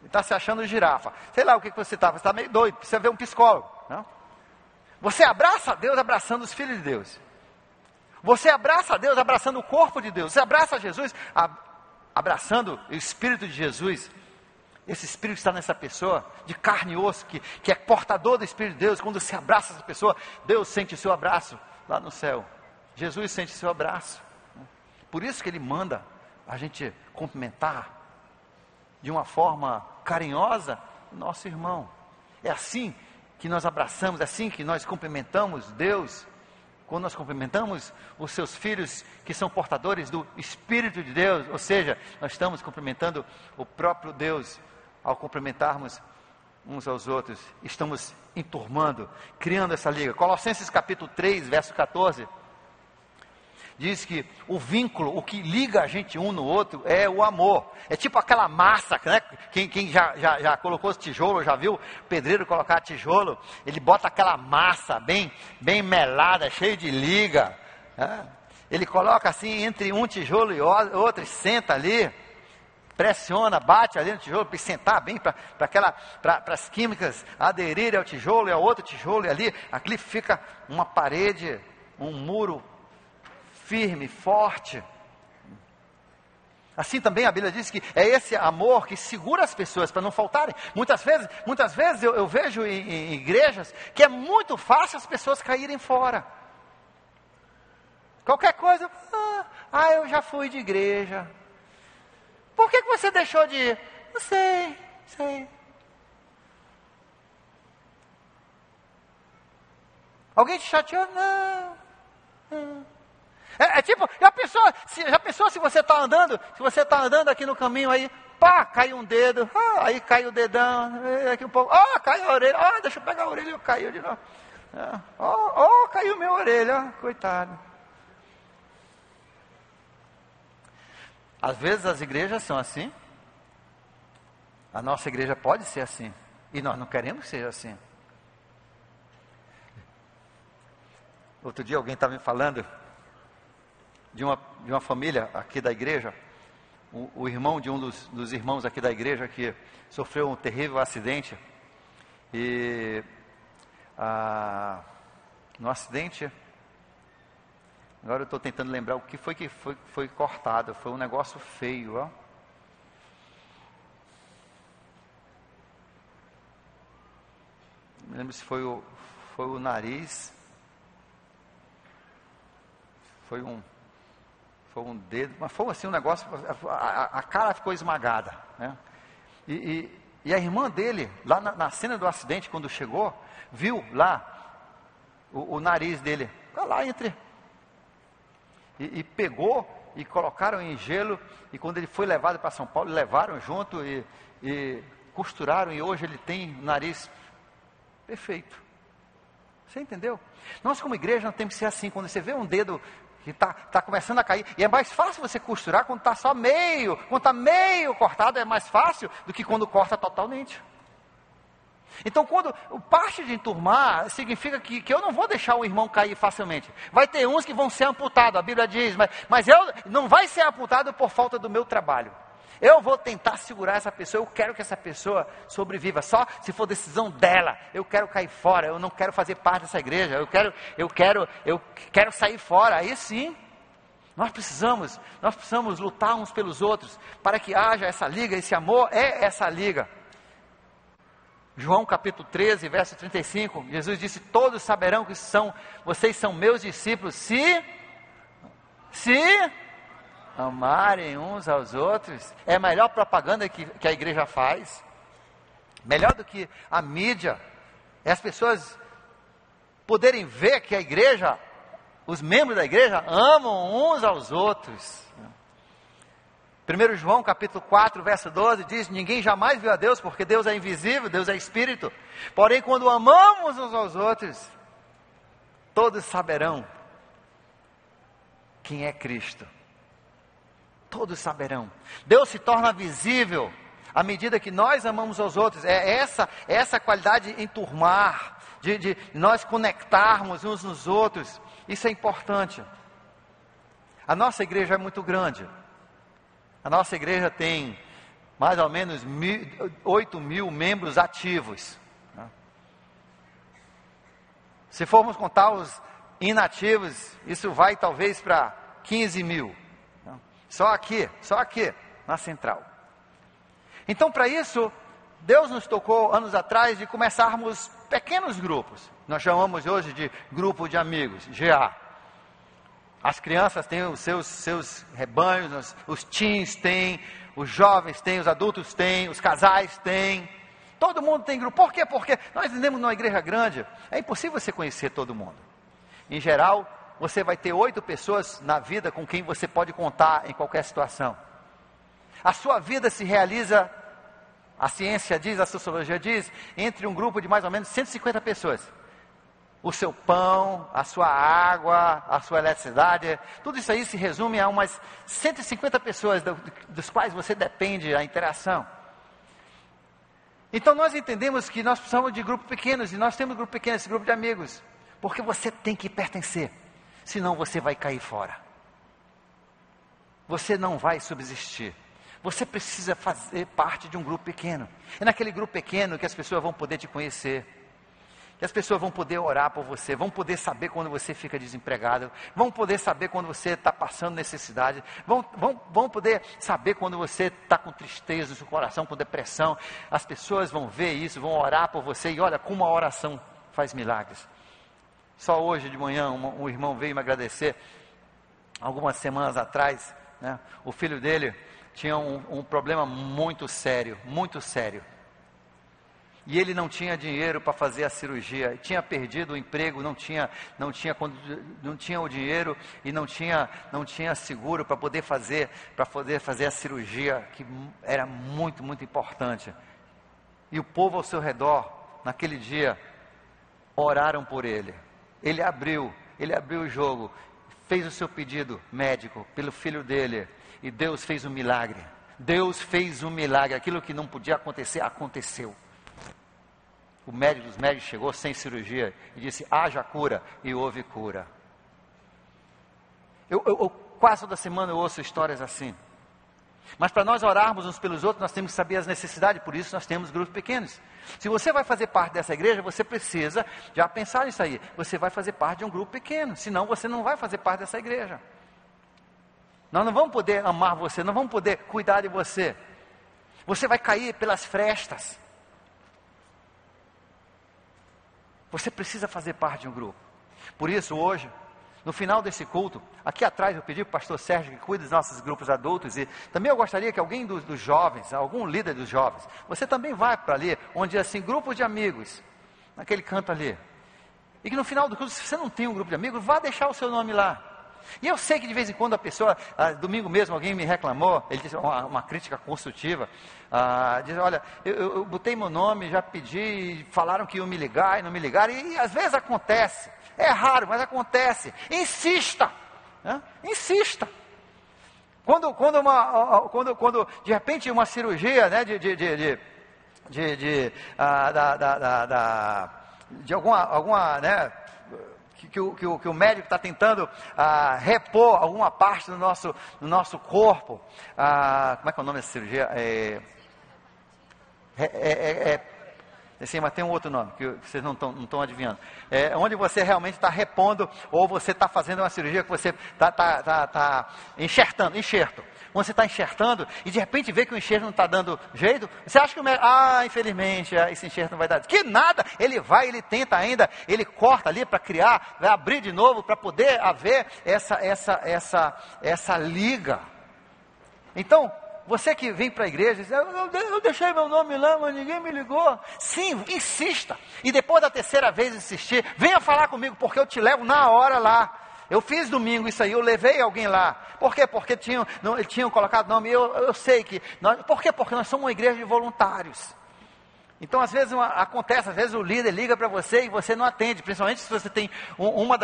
Está se achando girafa. Sei lá o que você está. Você está meio doido. Precisa ver um psicólogo. Não? Você abraça a Deus abraçando os filhos de Deus. Você abraça a Deus abraçando o corpo de Deus. Você abraça Jesus abraçando o Espírito de Jesus. Esse Espírito que está nessa pessoa, de carne e osso, que é portador do Espírito de Deus. Quando você abraça essa pessoa, Deus sente o seu abraço lá no céu. Jesus sente o seu abraço. Por isso que Ele manda a gente cumprimentar de uma forma carinhosa o nosso irmão. É assim que nós abraçamos, é assim que nós cumprimentamos Deus. Quando nós cumprimentamos os seus filhos que são portadores do Espírito de Deus, ou seja, nós estamos cumprimentando o próprio Deus. Ao cumprimentarmos uns aos outros, estamos enturmando, criando essa liga. Colossenses capítulo 3, verso 14, diz que o vínculo, o que liga a gente um no outro é o amor. É tipo aquela massa, né? Quem já colocou os tijolos, já viu o pedreiro colocar tijolo, ele bota aquela massa bem melada, cheia de liga, né? Ele coloca assim entre um tijolo e outro, e senta ali, pressiona, bate ali no tijolo, para sentar bem, para as químicas aderirem ao tijolo e ao outro tijolo, e ali fica uma parede, um muro firme, forte. Assim também a Bíblia diz que é esse amor que segura as pessoas para não faltarem. Muitas vezes eu vejo em igrejas que é muito fácil as pessoas caírem fora. Qualquer coisa, eu já fui de igreja. Por que você deixou de ir? Não sei. Alguém te chateou? Não. É tipo, já pensou se você está andando aqui no caminho aí, pá, cai um dedo, aí cai o dedão, daqui um pouco, cai a orelha, deixa eu pegar a orelha, caiu de novo. Caiu minha orelha, coitado. Às vezes as igrejas são assim. A nossa igreja pode ser assim. E nós não queremos que seja assim. Outro dia alguém estava me falando de uma família aqui da igreja. O irmão de um dos irmãos aqui da igreja que sofreu um terrível acidente. E no acidente... Agora eu estou tentando lembrar o que foi cortado. Foi um negócio feio, ó. Não lembro se foi o nariz. Foi um dedo. Mas foi assim um negócio. A cara ficou esmagada, né? E a irmã dele, lá na cena do acidente, quando chegou, viu lá o nariz dele. Está lá entre... E pegou e colocaram em gelo, e quando ele foi levado para São Paulo, levaram junto e costuraram, e hoje ele tem o nariz perfeito. Você entendeu? Nós como igreja não temos que ser assim. Quando você vê um dedo que está começando a cair, e é mais fácil você costurar quando está só meio, quando está meio cortado, é mais fácil do que quando corta totalmente. Então, quando parte de enturmar, significa que eu não vou deixar o irmão cair facilmente. Vai ter uns que vão ser amputados, a Bíblia diz, mas eu não vai ser amputado por falta do meu trabalho. Eu vou tentar segurar essa pessoa, eu quero que essa pessoa sobreviva, só se for decisão dela. Eu quero cair fora, eu não quero fazer parte dessa igreja, eu quero sair fora. Aí sim, nós precisamos lutar uns pelos outros, para que haja essa liga, esse amor é essa liga. João capítulo 13, verso 35, Jesus disse: todos saberão que vocês são meus discípulos, se amarem uns aos outros. É a melhor propaganda que a igreja faz, melhor do que a mídia, é as pessoas poderem ver que a igreja, os membros da igreja amam uns aos outros. 1 João capítulo 4, verso 12 diz: ninguém jamais viu a Deus, porque Deus é invisível, Deus é Espírito. Porém, quando amamos uns aos outros, todos saberão quem é Cristo. Todos saberão. Deus se torna visível à medida que nós amamos aos outros. É essa qualidade enturmar, de nós conectarmos uns nos outros. Isso é importante. A nossa igreja é muito grande. A nossa igreja tem mais ou menos 8 mil membros ativos. Se formos contar os inativos, isso vai talvez para 15 mil. Só aqui, na central. Então, para isso, Deus nos tocou anos atrás de começarmos pequenos grupos. Nós chamamos hoje de grupo de amigos, GA. As crianças têm os seus rebanhos, os teens têm, os jovens têm, os adultos têm, os casais têm. Todo mundo tem grupo. Por quê? Porque nós vivemos numa igreja grande, é impossível você conhecer todo mundo. Em geral, você vai ter 8 pessoas na vida com quem você pode contar em qualquer situação. A sua vida se realiza, a ciência diz, a sociologia diz, entre um grupo de mais ou menos 150 pessoas. O seu pão, a sua água, a sua eletricidade, tudo isso aí se resume a umas 150 pessoas dos quais você depende a interação. Então nós entendemos que nós precisamos de grupos pequenos, e nós temos grupo pequeno, esse grupo de amigos, porque você tem que pertencer, senão você vai cair fora. Você não vai subsistir. Você precisa fazer parte de um grupo pequeno. É naquele grupo pequeno que as pessoas vão poder te conhecer, que as pessoas vão poder orar por você, vão poder saber quando você fica desempregado, vão poder saber quando você está passando necessidade, vão poder saber quando você está com tristeza no seu coração, com depressão. As pessoas vão ver isso, vão orar por você, e olha como a oração faz milagres. Só hoje de manhã um irmão veio me agradecer. Algumas semanas atrás, né, o filho dele tinha um problema muito sério, e ele não tinha dinheiro para fazer a cirurgia, tinha perdido o emprego, não tinha o dinheiro, e não tinha seguro para poder fazer a cirurgia, que era muito, muito importante. E o povo ao seu redor, naquele dia, oraram por ele. Ele abriu o jogo, fez o seu pedido médico pelo filho dele, e Deus fez um milagre. Deus fez um milagre. Aquilo que não podia acontecer, aconteceu. O médico dos médicos chegou sem cirurgia e disse: haja cura, e houve cura. Eu quase toda semana eu ouço histórias assim. Mas para nós orarmos uns pelos outros, nós temos que saber as necessidades, por isso nós temos grupos pequenos. Se você vai fazer parte dessa igreja, você precisa já pensar nisso aí. Você vai fazer parte de um grupo pequeno, senão você não vai fazer parte dessa igreja. Nós não vamos poder amar você, não vamos poder cuidar de você. Você vai cair pelas frestas. Você precisa fazer parte de um grupo. Por isso hoje, no final desse culto, aqui atrás eu pedi para o pastor Sérgio que cuide dos nossos grupos adultos, e também eu gostaria que alguém dos jovens, algum líder dos jovens, você também vai para ali, onde assim, grupos de amigos, naquele canto ali. E que no final do culto, se você não tem um grupo de amigos, vá deixar o seu nome lá. E eu sei que de vez em quando a pessoa, domingo mesmo alguém me reclamou, ele disse uma crítica construtiva, diz: olha, eu botei meu nome, já pedi, falaram que iam me ligar e não me ligaram, e às vezes acontece, é raro, mas acontece. Insista, né? Insista. Quando de repente uma cirurgia, né, de alguma, né, que o médico está tentando repor alguma parte do nosso corpo. Como é que é o nome dessa cirurgia? Sim, mas tem um outro nome que vocês não estão adivinhando. Onde você realmente está repondo, ou você está fazendo uma cirurgia que você está enxerto. Quando você está enxertando e de repente vê que o enxerto não está dando jeito, você acha que o médico, infelizmente, esse enxerto não vai dar. Que nada, ele tenta ainda, ele corta ali para criar, vai abrir de novo para poder haver essa liga. Então, você que vem para a igreja, diz: eu deixei meu nome lá, mas ninguém me ligou. Sim, insista. E depois da terceira vez insistir, venha falar comigo, porque eu te levo na hora lá. Eu fiz domingo isso aí, eu levei alguém lá. Por quê? Porque tinham colocado nome. Eu sei que... Por quê? Porque nós somos uma igreja de voluntários. Então, às vezes, acontece, às vezes o líder liga para você e você não atende, principalmente se você tem uma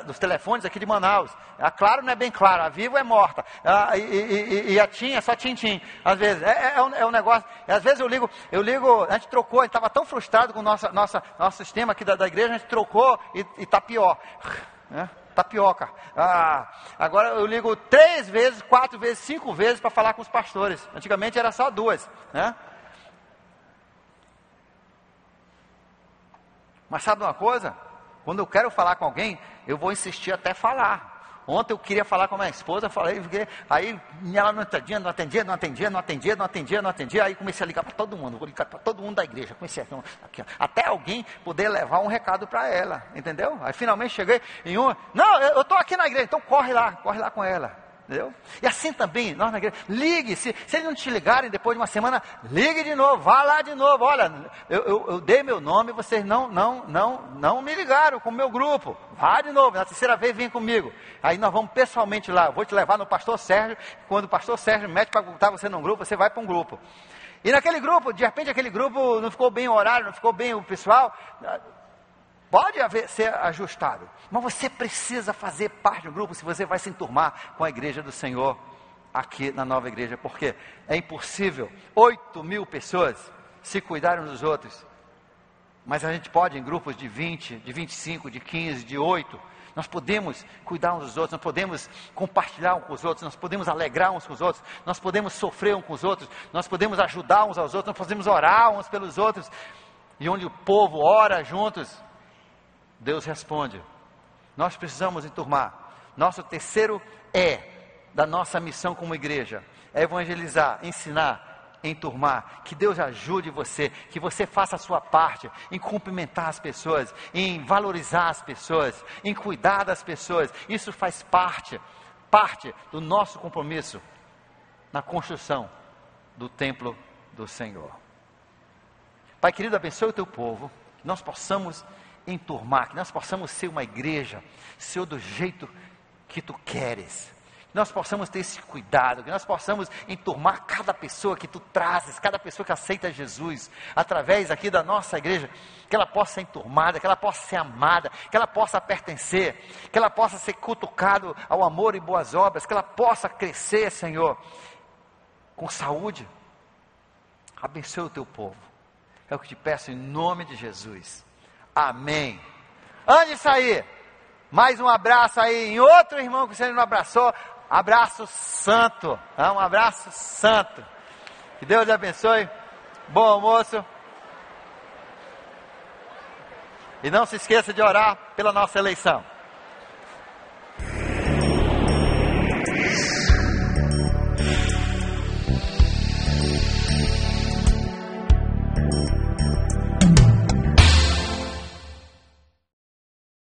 dos telefones aqui de Manaus. A Claro não é bem Claro, a Vivo é morta, e a TIM é só TIM-TIM, às vezes. É um negócio, às vezes eu ligo, a gente trocou, a gente estava tão frustrado com o nosso sistema aqui da igreja, a gente trocou e está pior, né? Tapioca. Agora eu ligo 3 vezes, 4 vezes, 5 vezes para falar com os pastores. Antigamente era só 2, né? Mas sabe uma coisa? Quando eu quero falar com alguém, eu vou insistir até falar. Ontem eu queria falar com a minha esposa, aí ela não atendia, aí comecei a ligar para todo mundo, vou ligar para todo mundo da igreja, até alguém poder levar um recado para ela, entendeu? Aí finalmente cheguei em não, eu estou aqui na igreja, então corre lá com ela. Entendeu? E assim também, nós na igreja, ligue, se eles não te ligarem depois de uma semana, ligue de novo, vá lá de novo, olha, eu dei meu nome, vocês não me ligaram com o meu grupo, vá de novo, na terceira vez vem comigo, aí nós vamos pessoalmente lá, eu vou te levar no pastor Sérgio, quando o pastor Sérgio mete para botar você num grupo, você vai para um grupo, e naquele grupo, de repente aquele grupo não ficou bem o horário, não ficou bem o pessoal, pode ser ajustado, mas você precisa fazer parte do grupo se você vai se enturmar com a igreja do Senhor aqui na nova igreja, porque é impossível 8.000 pessoas se cuidarem uns dos outros, mas a gente pode em grupos de 20, de 25, de 15, de 8, nós podemos cuidar uns dos outros, nós podemos compartilhar uns com os outros, nós podemos alegrar uns com os outros, nós podemos sofrer uns com os outros, nós podemos ajudar uns aos outros, nós podemos orar uns pelos outros, e onde o povo ora juntos, Deus responde. Nós precisamos enturmar. Nosso terceiro da nossa missão como igreja é evangelizar, ensinar, enturmar. Que Deus ajude você, que você faça a sua parte em cumprimentar as pessoas, em valorizar as pessoas, em cuidar das pessoas. Isso faz parte do nosso compromisso na construção do templo do Senhor. Pai querido, abençoe o teu povo, que nós possamos enturmar, que nós possamos ser uma igreja, Senhor, do jeito que Tu queres, que nós possamos ter esse cuidado, que nós possamos enturmar cada pessoa que Tu trazes, cada pessoa que aceita Jesus, através aqui da nossa igreja, que ela possa ser enturmada, que ela possa ser amada, que ela possa pertencer, que ela possa ser cutucado ao amor e boas obras, que ela possa crescer, Senhor, com saúde. Abençoe o Teu povo, é o que te peço em nome de Jesus. Amém. Antes de sair, mais um abraço aí em outro irmão que você não abraçou. Abraço santo. Um abraço santo. Que Deus te abençoe. Bom almoço. E não se esqueça de orar pela nossa eleição.